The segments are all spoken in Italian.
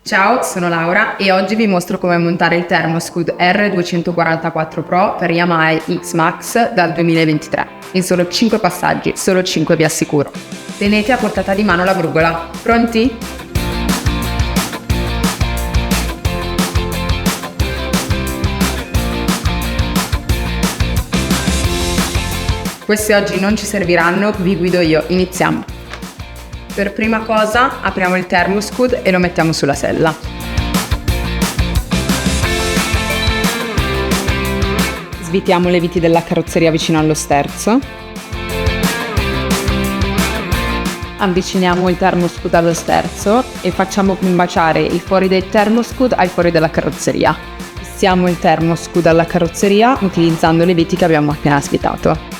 Ciao, sono Laura e oggi vi mostro come montare il Thermoscoot R244 Pro per Yamaha X-Max dal 2023. In solo 5 passaggi, solo 5 vi assicuro. Tenete a portata di mano la brugola. Pronti? Questi oggi non ci serviranno, vi guido io. Iniziamo. Per prima cosa apriamo il Thermoscoot e lo mettiamo sulla sella. Svitiamo le viti della carrozzeria vicino allo sterzo. Avviciniamo il Thermoscoot allo sterzo e facciamo combaciare i fori del Thermoscoot ai fori della carrozzeria. Fissiamo il Thermoscoot alla carrozzeria utilizzando le viti che abbiamo appena svitato.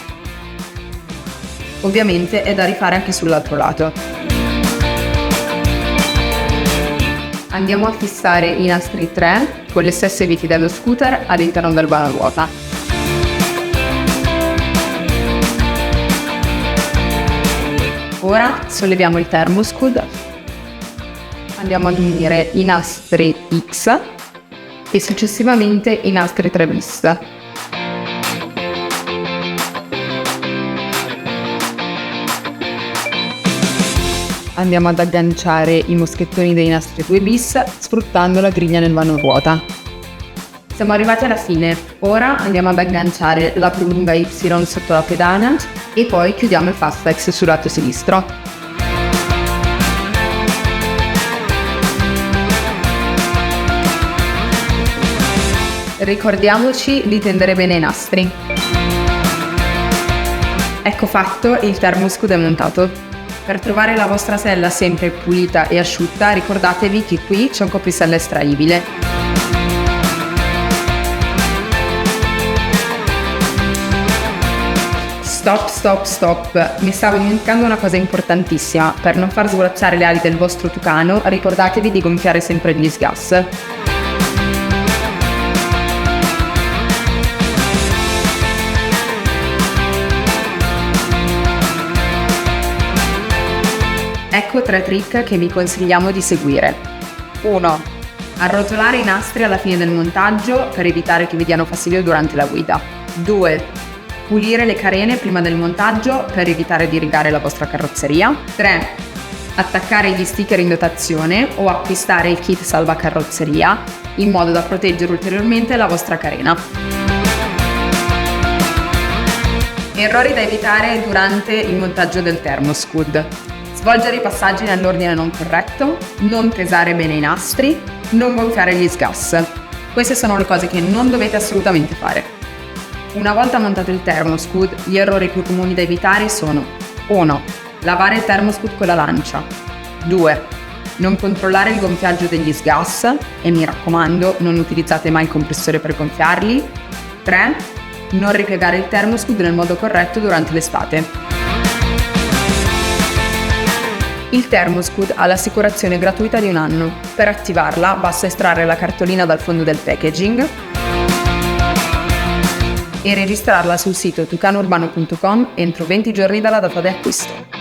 Ovviamente è da rifare anche sull'altro lato. Andiamo a fissare i nastri 3 con le stesse viti dello scooter all'interno del vano ruota. Ora solleviamo il Thermoscoot, andiamo ad unire i nastri X e successivamente i nastri 3 bis. Andiamo ad agganciare i moschettoni dei nastri 2 bis sfruttando la griglia nel vano ruota. Siamo arrivati alla fine, ora andiamo ad agganciare la prolunga Y sotto la pedana e poi chiudiamo il Fastex sul lato sinistro. Ricordiamoci di tendere bene i nastri. Ecco fatto, il Thermoscoot è montato. Per trovare la vostra sella sempre pulita e asciutta, ricordatevi che qui c'è un copricella estraibile. Stop, mi stavo dimenticando una cosa importantissima. Per non far svolacciare le ali del vostro tucano, ricordatevi di gonfiare sempre gli sgas. Ecco 3 trick che vi consigliamo di seguire. 1. Arrotolare i nastri alla fine del montaggio per evitare che vi diano fastidio durante la guida. 2. Pulire le carene prima del montaggio per evitare di rigare la vostra carrozzeria. 3. Attaccare gli sticker in dotazione o acquistare il kit salva carrozzeria in modo da proteggere ulteriormente la vostra carena. Errori da evitare durante il montaggio del Thermoscoot. Svolgere i passaggi nell'ordine non corretto, non pesare bene i nastri, non gonfiare gli sgas. Queste sono le cose che non dovete assolutamente fare. Una volta montato il Thermoscoot, gli errori più comuni da evitare sono: 1. Lavare il Thermoscoot con la lancia. 2. Non controllare il gonfiaggio degli sgas e mi raccomando non utilizzate mai il compressore per gonfiarli. 3. Non ripiegare il Thermoscoot nel modo corretto durante l'estate. Il Thermoscoot ha l'assicurazione gratuita di 1 anno. Per attivarla basta estrarre la cartolina dal fondo del packaging e registrarla sul sito tucanourbano.com entro 20 giorni dalla data di acquisto.